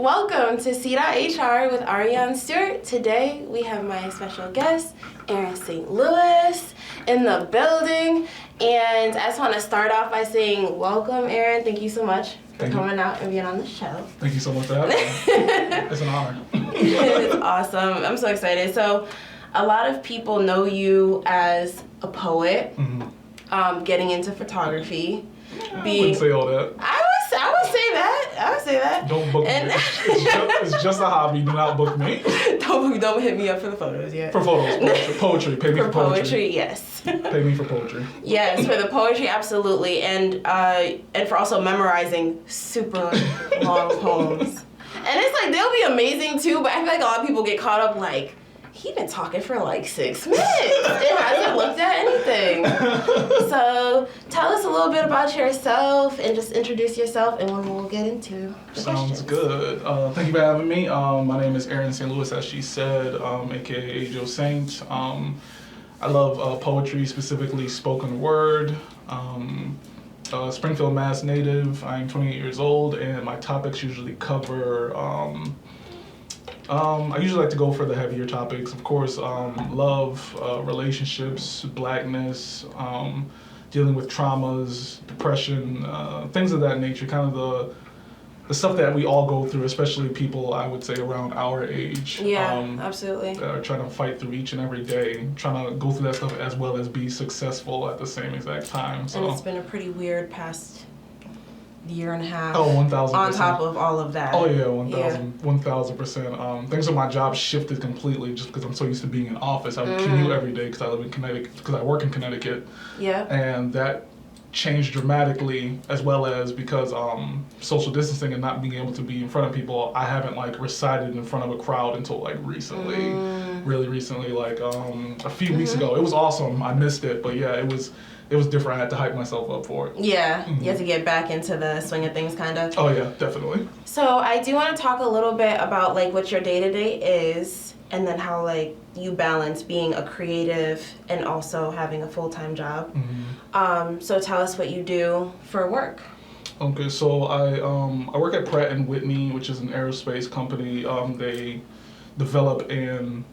Welcome to C.HR with Ariaunstewart. Today we have my special guest, Aaron St. Louis, in the building. And I just want to start off by saying welcome, Aaron. Thank you so much for coming out and being on the show. Thank you so much for having me. It's an honor. It's awesome. I'm so excited. So a lot of people know you as a poet, getting into photography. I wouldn't say all that. I would say that. Don't book me. It's just a hobby. Do not book me. Don't hit me up for the photos yet. For photos, poetry. Pay me for poetry. Yes. Pay me for poetry. Yes, for the poetry, absolutely, and for also memorizing super long poems. And it's like they'll be amazing too, but I feel like a lot of people get caught up like, he been talking for like 6 minutes. It hasn't looked at anything. So tell us a little bit about yourself and just introduce yourself, and then we'll get into the Sounds questions. Good. Thank you for having me. My name is Aaron St. Louis, as she said, aka Joe Saint. I love poetry, specifically spoken word. Springfield, Mass native. I'm 28 years old, and my topics usually cover. I usually like to go for the heavier topics, of course, love, relationships, blackness, dealing with traumas, depression, things of that nature, kind of the stuff that we all go through, especially people, I would say, around our age. Yeah, absolutely. That are trying to fight through each and every day, trying to go through that stuff as well as be successful at the same exact time. So. And it's been a pretty weird past year and a half. Oh, 1,000%. On top of all of that. Oh yeah, 1,000%. Things on my job shifted completely just because I'm so used to being in office. I would commute every day because I live in Connecticut, because I work in Connecticut. Yeah. And that changed dramatically, as well as because social distancing and not being able to be in front of people. I haven't like recited in front of a crowd until like recently, really recently, like a few weeks ago. It was awesome. I missed it, but yeah, it was different. I had to hype myself up for it. Yeah, you have to get back into the swing of things, kind of. Oh yeah, definitely. So I do want to talk a little bit about like what your day-to-day is, and then how like you balance being a creative and also having a full-time job. So tell us what you do for work. Okay, so I work at Pratt & Whitney, which is an aerospace company. They develop and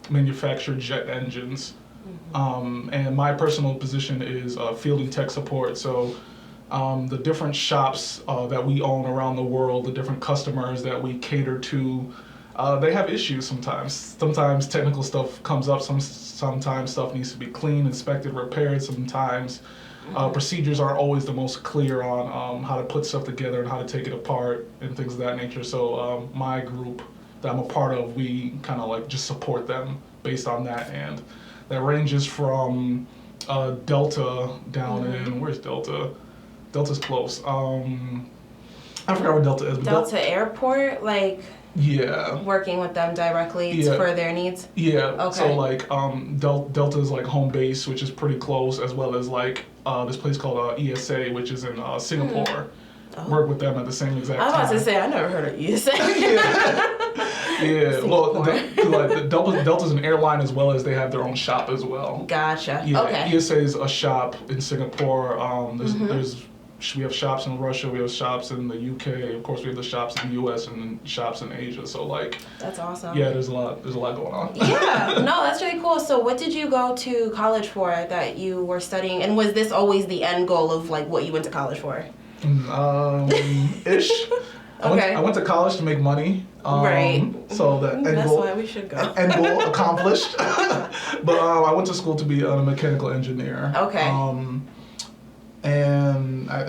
manufacture jet engines. And my personal position is field and tech support. So the different shops that we own around the world, the different customers that we cater to, they have issues sometimes. Sometimes technical stuff comes up. Sometimes stuff needs to be cleaned, inspected, repaired. Sometimes procedures aren't always the most clear on how to put stuff together and how to take it apart and things of that nature. So my group that I'm a part of, we kind of like just support them based on that. And that ranges from Delta down in, where's Delta? Delta's close. I forgot where Delta is. But Delta Airport, like. Yeah. Working with them directly for their needs? Yeah. Okay. So like Delta is like home base, which is pretty close, as well as like this place called ESA, which is in Singapore. Work with them at the same exact time. I was about to say, I never heard of ESA. Yeah. Well, Delta's an airline as well as they have their own shop as well. Gotcha. Yeah. Okay. ESA is a shop in Singapore. We have shops in Russia, we have shops in the UK, of course we have the shops in the US and then shops in Asia. So like that's awesome. Yeah, there's a lot going on. Yeah, no, that's really cool. So what did you go to college for that you were studying, and was this always the end goal of like what you went to college for? Ish. Okay. I went to college to make money. Right. So that's why we should go. End goal accomplished. But I went to school to be a mechanical engineer. Okay. And I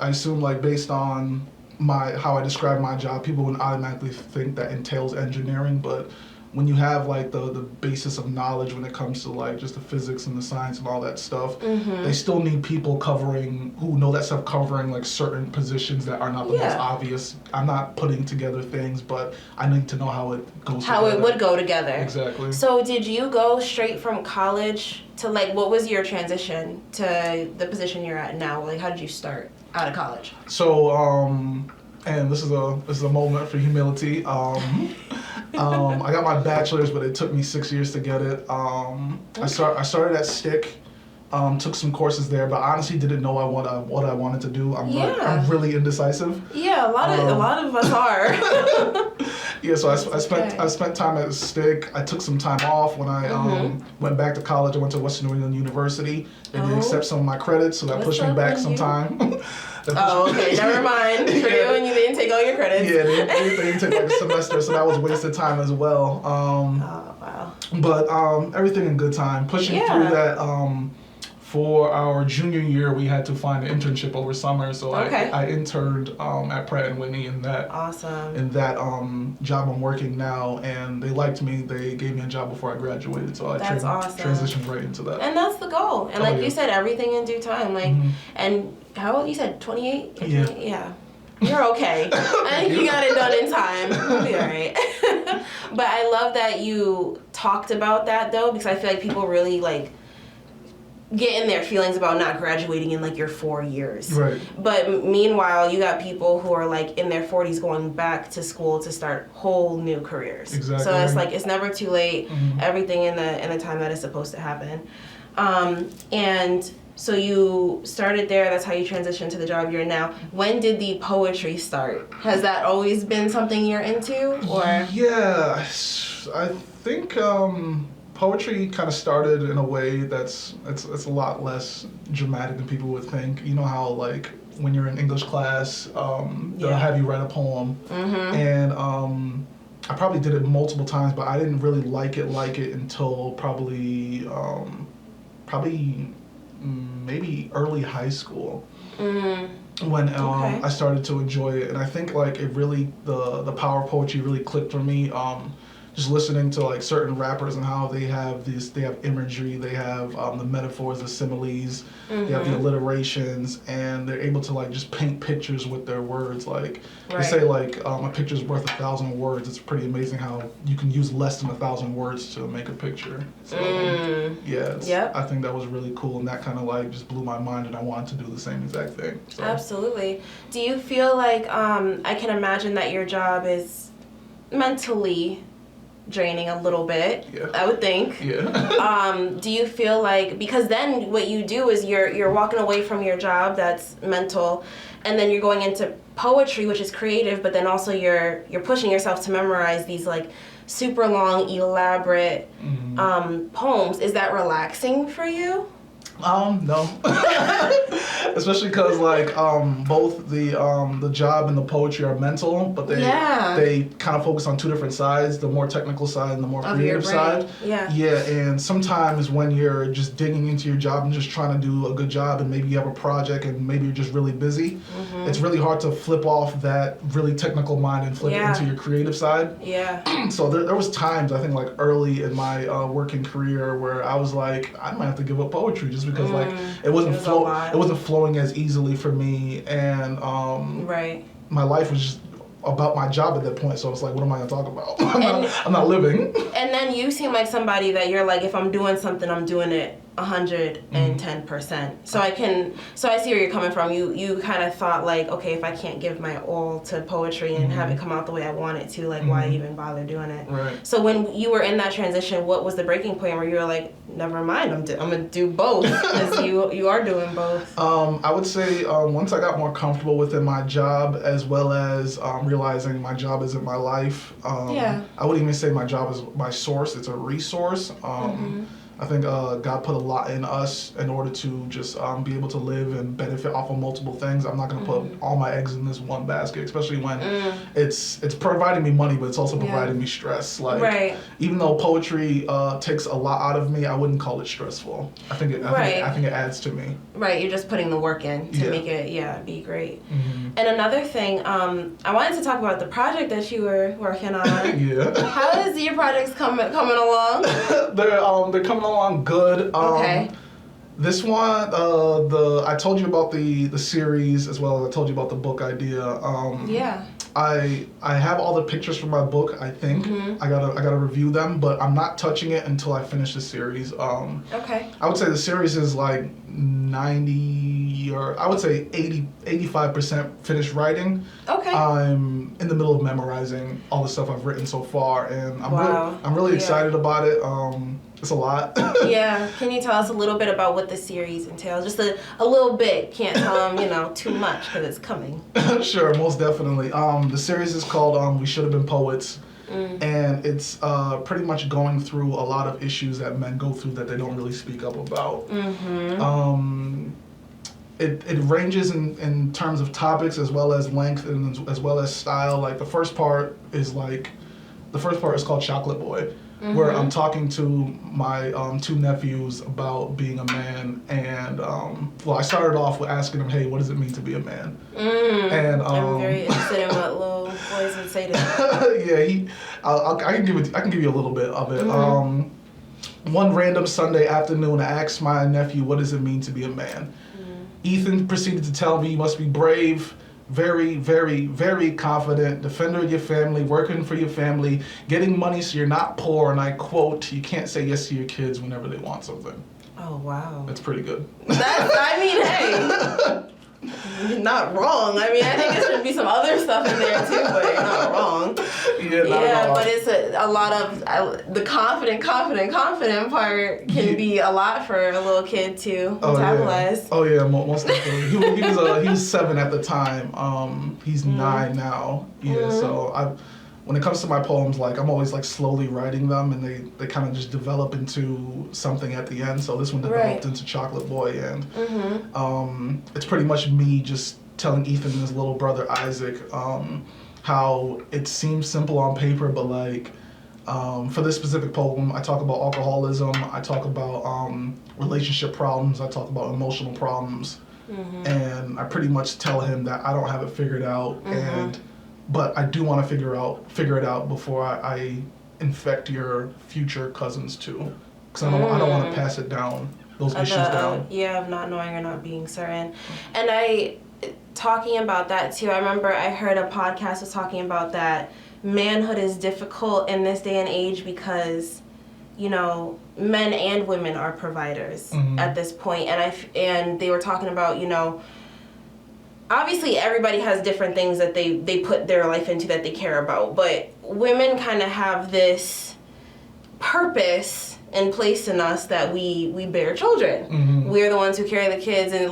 assume like based on how I describe my job, people would automatically think that entails engineering, but when you have like the basis of knowledge when it comes to like just the physics and the science and all that stuff, they still need people who know that stuff, covering like certain positions that are not the most obvious. I'm not putting together things, but I need to know how it goes together. How it would go together. Exactly. So did you go straight from college to like, what was your transition to the position you're at now? Like, how did you start out of college? So, and this is a moment for humility. I got my bachelor's, but it took me 6 years to get it. I started at Stick Took some courses there, but honestly didn't know what I wanted to do. I'm really indecisive. Yeah, a lot of us are. Yeah, so I spent time at Stick. I took some time off when I went back to college. I went to Western New England University. They did accept some of my credits, so that pushed me back some time. Okay, never mind. For you, and you didn't take all your credits. Yeah, they didn't take like a semester, so that was wasted time as well. Wow. But everything in good time. Pushing through that. For our junior year, we had to find an internship over summer, so I interned at Pratt & Whitney in that job I'm working now, and they liked me. They gave me a job before I graduated, so I transitioned right into that. And that's the goal. And like you said, everything in due time. Like, and how old you said? 28? Yeah. You're okay. I think you got it done in time. You'll be all right. But I love that you talked about that though, because I feel like people really like get in their feelings about not graduating in like your 4 years. Right. But meanwhile, you got people who are like in their 40s going back to school to start whole new careers. Exactly. So it's like it's never too late. Everything in the time that is supposed to happen. And so you started there. That's how you transitioned to the job you're in now. When did the poetry start? Has that always been something you're into, or? Yeah, I think. Poetry kind of started in a way it's a lot less dramatic than people would think. You know how like when you're in English class, they'll have you write a poem, and I probably did it multiple times, but I didn't really like it until probably maybe early high school. When I started to enjoy it, and I think like it really the power of poetry really clicked for me. Just listening to like certain rappers and how they have imagery, they have the metaphors, the similes, they have the alliterations, and they're able to like just paint pictures with their words. Like they say like a picture's worth 1,000 words. It's pretty amazing how you can use less than 1,000 words to make a picture. So I think that was really cool, and that kind of like just blew my mind, and I wanted to do the same exact thing. So. Absolutely. Do you feel like I can imagine that your job is mentally draining a little bit, I would think. Do you feel like, because then what you do is you're walking away from your job that's mental, and then you're going into poetry, which is creative, but then also you're pushing yourself to memorize these like super long, elaborate poems. Is that relaxing for you? No. Especially because like both the job and the poetry are mental, but they kind of focus on two different sides: the more technical side and the more creative side. And sometimes when you're just digging into your job and just trying to do a good job, and maybe you have a project and maybe you're just really busy, it's really hard to flip off that really technical mind and flip it into your creative side. So there was times, I think like early in my working career, where I was like, I might have to give up poetry just because like it wasn't flowing as easily for me, and my life was just about my job at that point. So it's like, what am I gonna talk about? I'm not living. And then you seem like somebody that you're like, if I'm doing something, I'm doing it 110%. So I see where you're coming from. You kind of thought like, okay, if I can't give my all to poetry and have it come out the way I want it to, like why even bother doing it? Right. So when you were in that transition, what was the breaking point where you were like, never mind, I'm gonna do both, because you are doing both? I would say once I got more comfortable within my job, as well as realizing my job isn't my life. I wouldn't even say my job is my source. It's a resource. I think God put a lot in us in order to just be able to live and benefit off of multiple things. I'm not going to put all my eggs in this one basket, especially when it's providing me money, but it's also providing me stress. Like even though poetry takes a lot out of me, I wouldn't call it stressful. I think it adds to me. Right, you're just putting the work in to make it be great. And another thing, I wanted to talk about the project that you were working on. How is your projects coming along? They're coming along good. This one, I told you about the series, as well as I told you about the book idea. I have all the pictures from my book. I think I gotta review them, but I'm not touching it until I finish the series. I would say the series is like 90, or I would say 85% finished writing. I'm in the middle of memorizing all the stuff I've written so far, and I'm really excited about it. It's a lot. Yeah. Can you tell us a little bit about what the series entails? Just a little bit. Can't tell them, too much because it's coming. Sure, most definitely. The series is called We Should Have Been Poets. And it's pretty much going through a lot of issues that men go through that they don't really speak up about. It ranges in terms of topics as well as length and as well as style. Like the first part is called Chocolate Boy, where I'm talking to my 2 nephews about being a man, and I started off with asking them, hey, what does it mean to be a man? And I'm very interested in what little boys would say to that. Yeah, I can give you a little bit of it. One random Sunday afternoon, I asked my nephew, what does it mean to be a man? Ethan proceeded to tell me you must be brave, very, very, very confident, defender of your family, working for your family, getting money so you're not poor, and I quote, you can't say yes to your kids whenever they want something. Oh, wow. That's pretty good. Hey, you're not wrong. I think there should be some other stuff in there too, but you're not wrong. Yeah, but it's a lot of the confident part can be a lot for a little kid to metabolize. Oh yeah, most definitely. He was 7 at the time. He's 9 now. Yeah, so when it comes to my poems, I'm always slowly writing them, and they kind of just develop into something at the end. So this one developed into Chocolate Boy, and it's pretty much me just telling Ethan and his little brother Isaac how it seems simple on paper, but for this specific poem, I talk about alcoholism, I talk about relationship problems, I talk about emotional problems, and I pretty much tell him that I don't have it figured out, but I do want to figure it out before I infect your future cousins too, because I don't want to pass it down, those issues down. Of not knowing or not being certain. And talking about that too, I remember I heard a podcast was talking about that manhood is difficult in this day and age because, men and women are providers at this point, and they were talking about, obviously everybody has different things that they put their life into that they care about, but women kind of have this purpose and place in us that we bear children. We're the ones who carry the kids, and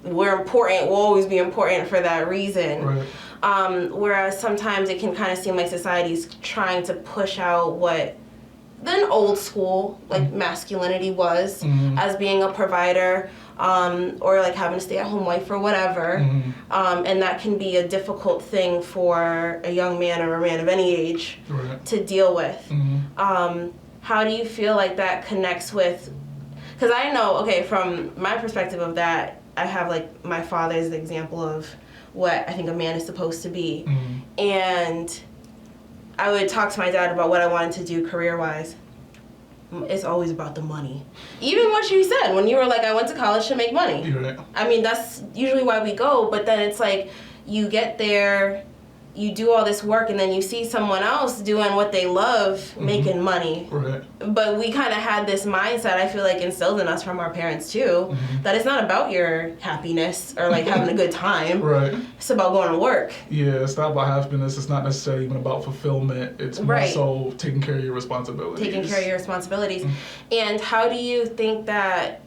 we're important, we'll always be important for that reason. Right. Whereas sometimes it can kind of seem like society's trying to push out what then old school masculinity was as being a provider, or having a stay-at-home wife or whatever, and that can be a difficult thing for a young man or a man of any age to deal with. How do you feel like that connects with, because I know, from my perspective of that, I have my father as the example of what I think a man is supposed to be, and I would talk to my dad about what I wanted to do career-wise. It's always about the money. Even what you said, when you were I went to college to make money. You're right. That's usually why we go, but then it's you get there, you do all this work, and then you see someone else doing what they love, making money. Right. But we kind of had this mindset, I feel instilled in us from our parents too, that it's not about your happiness or having a good time. Right. It's about going to work. Yeah, it's not about happiness. It's not necessarily even about fulfillment. It's more so taking care of your responsibilities. And how do you think that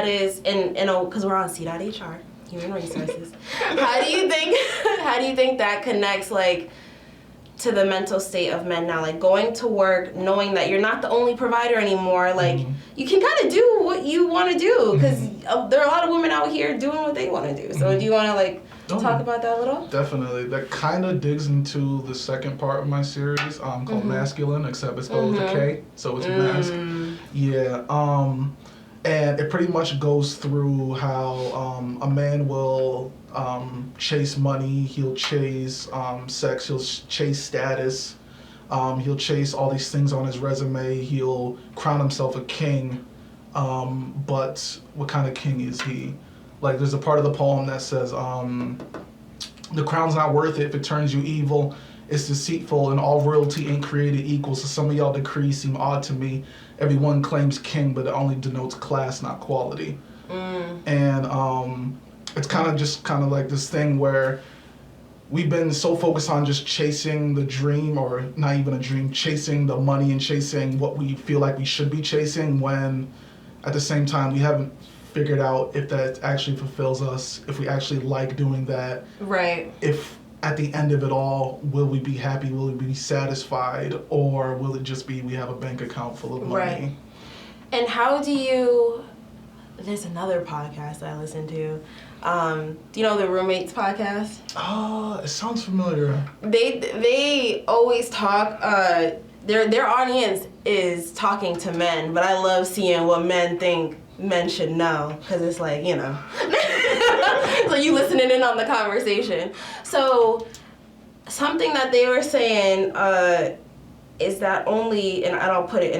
is, because we're on C.HR, Human Resources. How do you think that connects to the mental state of men now, going to work, knowing that you're not the only provider anymore, you can kind of do what you want to do, because there are a lot of women out here doing what they want to do. So do you want to talk about that a little? Definitely. That kind of digs into the second part of my series called Masculine, except it's spelled with a K, so it's mask. Yeah. And it pretty much goes through how a man will chase money, he'll chase sex, he'll chase status, he'll chase all these things on his resume, he'll crown himself a king, but what kind of king is he? There's a part of the poem that says, the crown's not worth it if it turns you evil. It's deceitful, and all royalty ain't created equal. So some of y'all decrees seem odd to me. Everyone claims king, but it only denotes class, not quality. And it's kind of this thing where we've been so focused on just chasing the dream, or not even a dream, chasing the money and chasing what we feel like we should be chasing, when at the same time we haven't figured out if that actually fulfills us, if we actually like doing that. Right. If at the end of it all, will we be happy, will we be satisfied, or will it just be we have a bank account full of money? Right. And how do you, there's another podcast I listen to. Do you know the Roommates podcast? Oh, it sounds familiar. They always talk, their audience is talking to men, but I love seeing what men think men should know, because it's like, you know. So you listening in on the conversation. So something that they were saying is that only, and I don't put it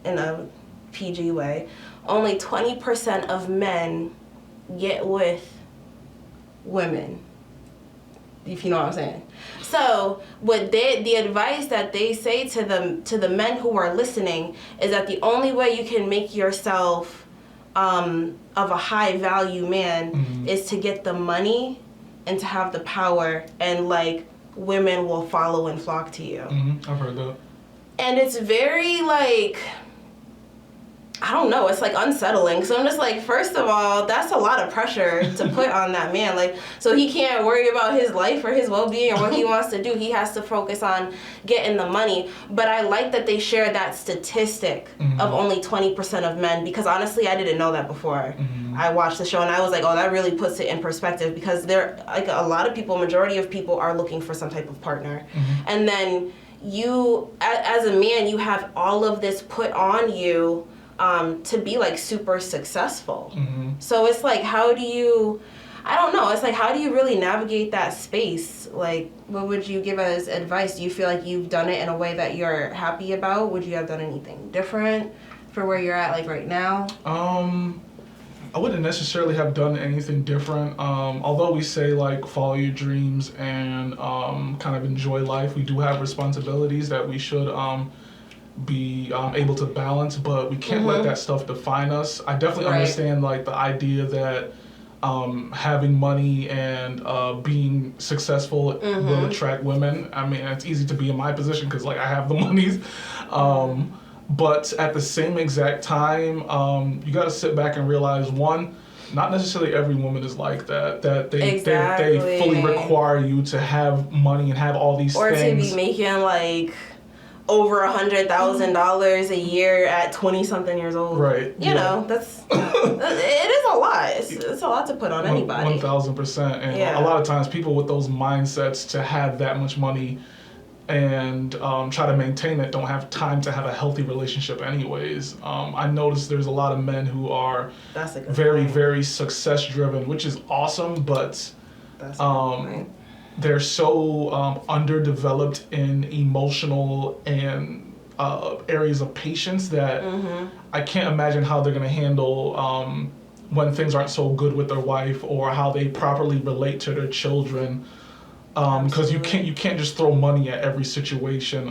in a PG way, only 20% of men get with women, if you know what I'm saying. So the advice that they say to the men who are listening is that the only way you can make yourself of a high value man is to get the money and to have the power, and like women will follow and flock to you. I've heard that. And it's very like, I don't know, it's like unsettling. So I'm just like, first of all, that's a lot of pressure to put on that man. Like, so he can't worry about his life or his well-being or what he wants to do. He has to focus on getting the money. But I like that they share that statistic of only 20% of men, because honestly, I didn't know that before. I watched the show and I was like, oh, that really puts it in perspective, because there, like, a lot of people, majority of people are looking for some type of partner. And then you, as a man, you have all of this put on you to be like super successful. So it's like, how do you, I don't know, it's like, how do you really navigate that space? Like, what would you give as advice? Do you feel like you've done it in a way that you're happy about? Would you have done anything different for where you're at, like, right now? I wouldn't necessarily have done anything different. Although we say, like, follow your dreams and kind of enjoy life, we do have responsibilities that we should be able to balance, but we can't let that stuff define us. I definitely understand, like, the idea that having money and being successul will attract women. I mean, it's easy to be in my position because, like, I have the monies. But at the same exact time, you got to sit back and realize, one, not necessarily every woman is like that. That they fully require you to have money and have all these things. Or to be making, like, over $100,000 a year at 20-something years old. Right. You know, that's it is a lot. It's a lot to put on anybody. 1,000%. And a lot of times people with those mindsets to have that much money and try to maintain it don't have time to have a healthy relationship anyways. I noticed there's a lot of men who are very, very success driven, which is awesome, but they're so underdeveloped in emotional and areas of patience that I can't imagine how they're going to handle when things aren't so good with their wife, or how they properly relate to their children. Because you can't just throw money at every situation.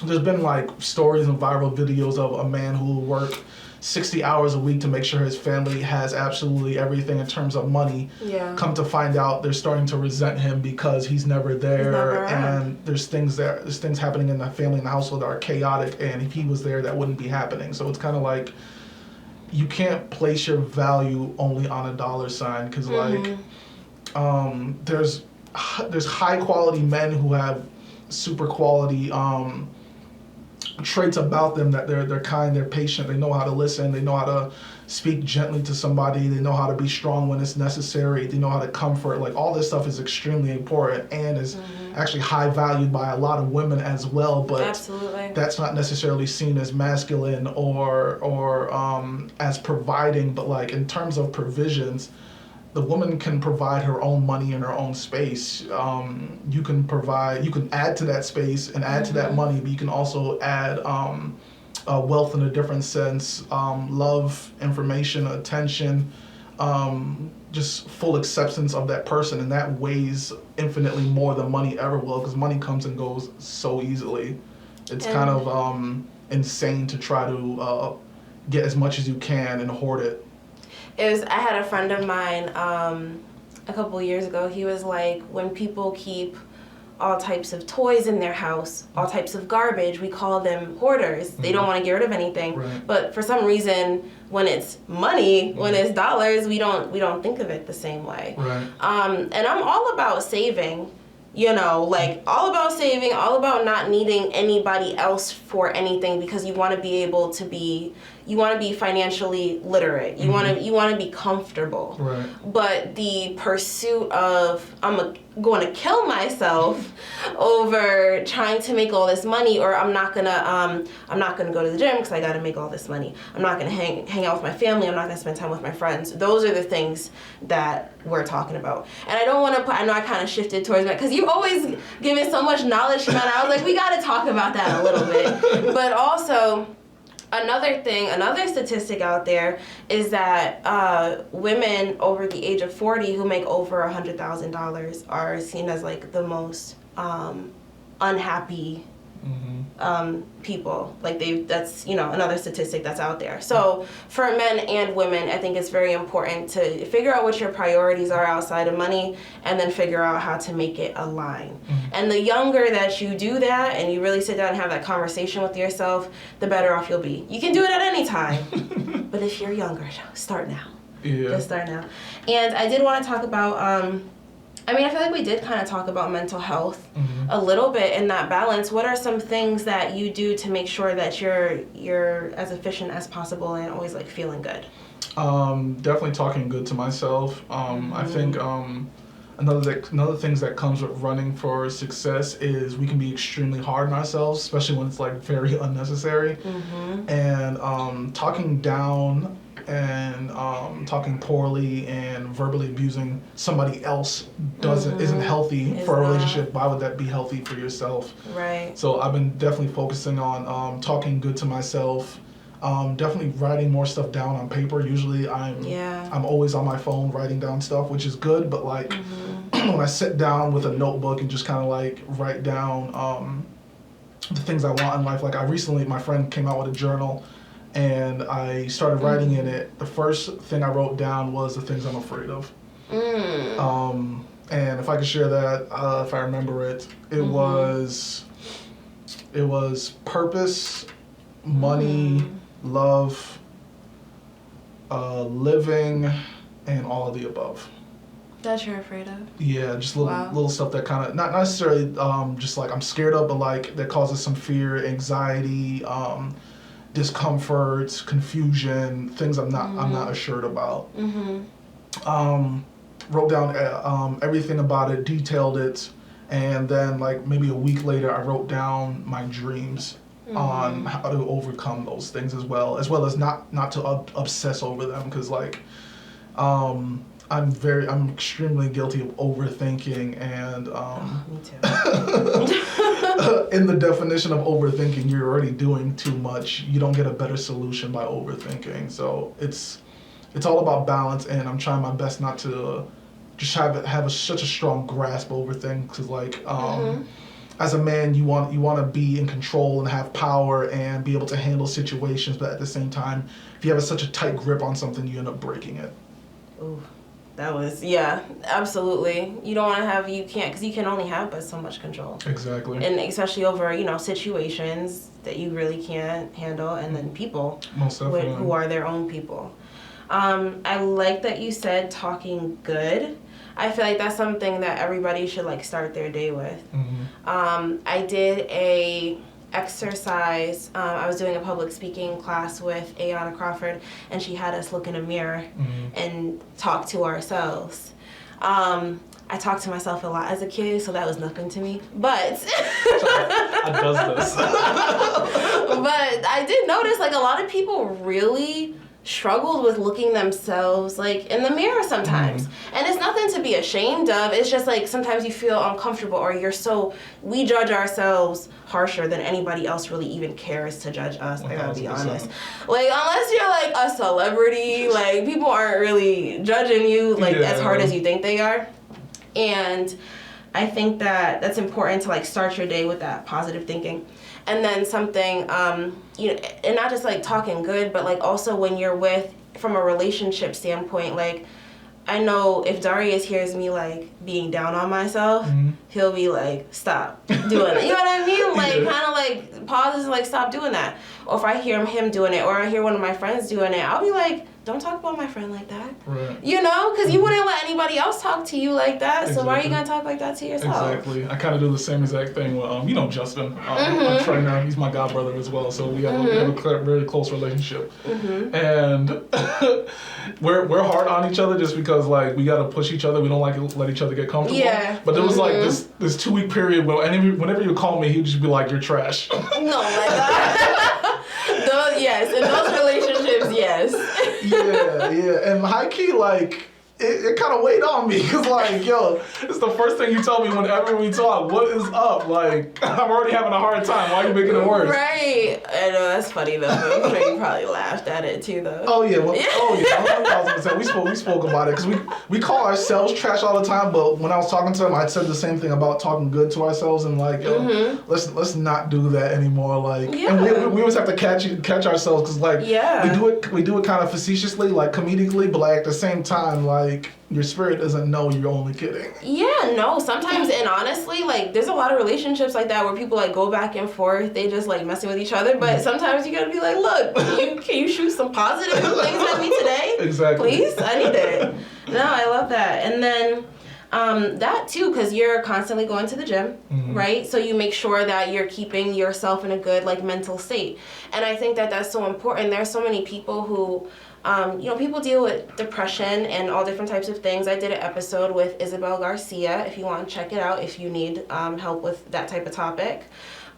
There's been, like, stories and viral videos of a man who will work 60 hours a week to make sure his family has absolutely everything in terms of money. Come to find out, they're starting to resent him because he's never there, and there's things happening in the family and the household that are chaotic, and if he was there, that wouldn't be happening. So it's kind of like, you can't place your value only on a dollar sign, because like there's high quality men who have super quality traits about them, that they're kind, they're patient, they know how to listen, they know how to speak gently to somebody, they know how to be strong when it's necessary, they know how to comfort. Like, all this stuff is extremely important and is actually high valued by a lot of women as well, but that's not necessarily seen as masculine or as providing. But, like, in terms of provisions, the woman can provide her own money in her own space. You can add to that space and add to that money, but you can also add wealth in a different sense, love, information, attention, just full acceptance of that person, and that weighs infinitely more than money ever will, because money comes and goes so easily. It's kind of insane to try to get as much as you can and hoard it. I had a friend of mine, a couple years ago. He was like, when people keep all types of toys in their house, all types of garbage, we call them hoarders. They don't want to get rid of anything. Right. But for some reason, when it's money, when it's dollars, we don't think of it the same way. Right. And I'm all about saving. You know, like all about saving, all about not needing anybody else for anything, because you want to be able to be, you want to be financially literate. You want to be comfortable. Right. But the pursuit of going to kill myself over trying to make all this money, or I'm not gonna go to the gym because I got to make all this money. I'm not gonna hang out with my family. I'm not gonna spend time with my friends. Those are the things that we're talking about. And I don't want to I know I kind of shifted towards that because you've always given so much knowledge to me. I was like, we got to talk about that a little bit. But also, another statistic out there is that women over the age of 40 who make over $100,000 are seen as like the most unhappy people. Like that's another statistic that's out there. So for men and women, I think it's very important to figure out what your priorities are outside of money, and then figure out how to make it align. And the younger that you do that, and you really sit down and have that conversation with yourself, the better off you'll be. You can do it at any time, but if you're younger, start now. Yeah. Just start now. And I did want to talk about I feel like we did kind of talk about mental health a little bit in that balance. What are some things that you do to make sure that you're as efficient as possible and always like feeling good? Definitely talking good to myself. I think another things that comes with running for success is we can be extremely hard on ourselves, especially when it's like very unnecessary. And talking down and talking poorly and verbally abusing somebody else isn't healthy for a relationship. Why would that be healthy for yourself? Right. So I've been definitely focusing on talking good to myself. Definitely writing more stuff down on paper. Usually I'm always on my phone writing down stuff, which is good, but like when I sit down with a notebook and just kind of like write down the things I want in life. Like my friend came out with a journal, and I started writing in it. The first thing I wrote down was the things I'm afraid of. And if I could share that, if I remember it, it was purpose, money, love, living, and all of the above. That you're afraid of? Yeah, just little stuff that kind of, not necessarily just like I'm scared of, but like that causes some fear, anxiety, discomfort, confusion, things I'm not assured about. Wrote down everything about it, detailed it, and then like maybe a week later I wrote down my dreams on how to overcome those things as well as not to obsess over them, because like I'm extremely guilty of overthinking, and me too. in the definition of overthinking, you're already doing too much. You don't get a better solution by overthinking. So it's all about balance, and I'm trying my best not to just have such a strong grasp over things, because like as a man, you want to be in control and have power and be able to handle situations, but at the same time, if you have such a tight grip on something, you end up breaking it. Ooh. That was, absolutely. You don't want to have, because you can only have but so much control. Exactly. And especially over, situations that you really can't handle, and then people who are their own people. I like that you said talking good. I feel like that's something that everybody should like start their day with. I did a exercise. I was doing a public speaking class with Ayanna Crawford, and she had us look in a mirror and talk to ourselves. I talked to myself a lot as a kid, so that was nothing to me. But I does this. But I did notice like a lot of people really struggled with looking themselves like in the mirror sometimes. And it's nothing to be ashamed of. It's just like sometimes you feel uncomfortable, or we judge ourselves harsher than anybody else really even cares to judge us. 100%. I gotta be honest. Like unless you're like a celebrity, like people aren't really judging you like as hard as you think they are. And I think that's important to like start your day with that positive thinking. And then something, and not just like talking good, but like also when you're from a relationship standpoint, like I know if Darius hears me like being down on myself, he'll be like, stop doing it. You know what I mean? Like kind of like pauses, like stop doing that. Or if I hear him doing it, or I hear one of my friends doing it, I'll be like, don't talk about my friend like that. Right. You know, because you wouldn't let anybody else talk to you like that. So why are you gonna talk like that to yourself? Exactly. I kind of do the same exact thing with, you know, Justin, our trainer. He's my god brother as well, so we have a very close relationship. And we're hard on each other just because like we gotta push each other. We don't like to let each other get comfortable. Yeah. But there was like this 2-week period where whenever you call me, he'd just be like, "You're trash." Oh my god. Yes, in those relationships, yes. Yeah, and high key, like, it kind of weighed on me, because, like, yo, it's the first thing you tell me whenever we talk. What is up? Like, I'm already having a hard time. Why are you making it worse? Right. I know, that's funny, though. I'm sure you probably laughed at it, too, though. Oh, yeah. Well, 1,000%. We spoke about it, because we call ourselves trash all the time, but when I was talking to him, I said the same thing about talking good to ourselves, and, like, yo, let's not do that anymore. Like, and we always have to catch ourselves, because, like, we do it kind of facetiously, like, comedically, but, like, at the same time, like, your spirit doesn't know you're only kidding. Yeah, no, sometimes, and honestly, like, there's a lot of relationships like that where people, like, go back and forth, they just, like, messing with each other, but sometimes you gotta be like, look, can you shoot some positive things at me today? Exactly. Please? I need it. No, I love that. And then, that too, because you're constantly going to the gym, right? So you make sure that you're keeping yourself in a good, like, mental state. And I think that that's so important. There's so many people who, you know, people deal with depression and all different types of things. I did an episode with Isabel Garcia, if you want to check it out, if you need help with that type of topic.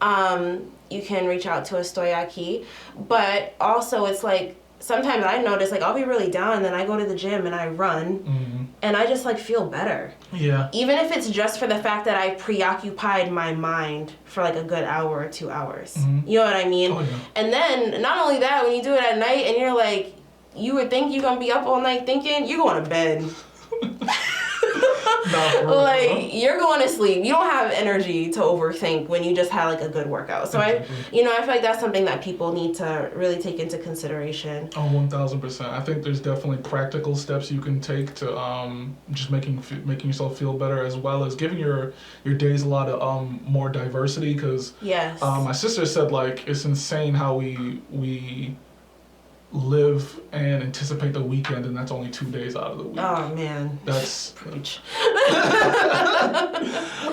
You can reach out to Stoyaki. But also, it's like, sometimes I notice, like, I'll be really down, and then I go to the gym and I run, and I just, like, feel better. Yeah. Even if it's just for the fact that I preoccupied my mind for, like, a good hour or 2 hours. You know what I mean? Oh, yeah. And then, not only that, when you do it at night and you're like, you would think you're gonna be up all night thinking, you're going to bed. Like, you're going to sleep. You don't have energy to overthink when you just had, like, a good workout. So I feel like that's something that people need to really take into consideration. Oh, 1,000%. I think there's definitely practical steps you can take to just making yourself feel better, as well as giving your days a lot of more diversity. Because my sister said, like, it's insane how we live and anticipate the weekend, and that's only 2 days out of the week. Oh man, that's preach.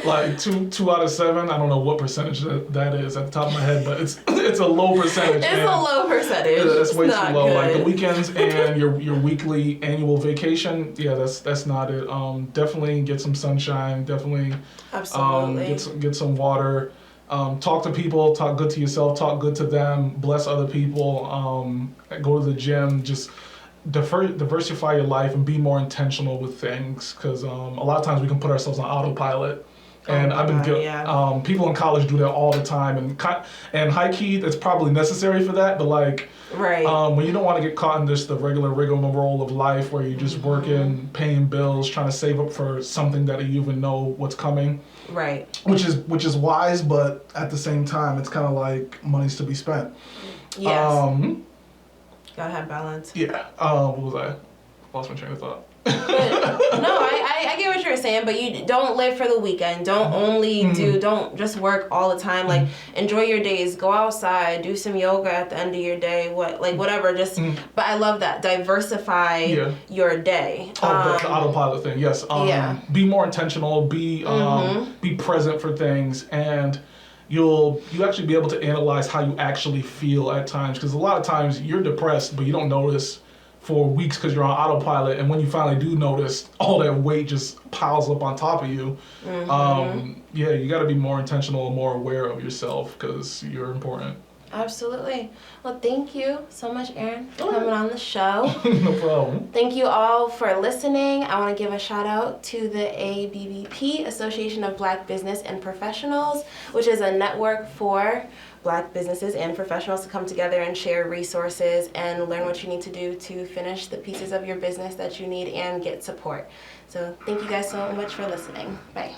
Like two out of 7. I don't know what percentage that is at the top of my head, but it's a low percentage. It's a low percentage. That's way too low. Good. Like the weekends and your weekly annual vacation. Yeah, that's not it. Definitely get some sunshine. Definitely. Absolutely. Get some water. Talk to people, talk good to yourself, talk good to them, bless other people, go to the gym, just diversify your life and be more intentional with things, because a lot of times we can put ourselves on autopilot. And people in college do that all the time, and high key, it's probably necessary for that, but like, when you don't want to get caught in just the regular rigmarole of life where you're just working, paying bills, trying to save up for something that you even know what's coming. Right. Which is wise, but at the same time, it's kind of like money's to be spent. Yes. Gotta have balance. Yeah. What was I? Lost my train of thought. But, no, I get what you're saying, but you don't live for the weekend. Don't only don't just work all the time. Like, enjoy your days. Go outside. Do some yoga at the end of your day. Whatever. Just. But I love that. Diversify your day. The autopilot thing. Yes. Be more intentional. Be present for things, and you'll actually be able to analyze how you actually feel at times. Because a lot of times you're depressed, but you don't notice for weeks because you're on autopilot, and when you finally do notice, all that weight just piles up on top of you. You got to be more intentional and more aware of yourself, because you're important. Absolutely. Well, thank you so much, Aaron, for coming on the show. No problem. Thank you all for listening. I want to give a shout out to the ABBP, Association of Black Business and Professionals, which is a network for Black businesses and professionals to come together and share resources and learn what you need to do to finish the pieces of your business that you need and get support. So thank you guys so much for listening. Bye.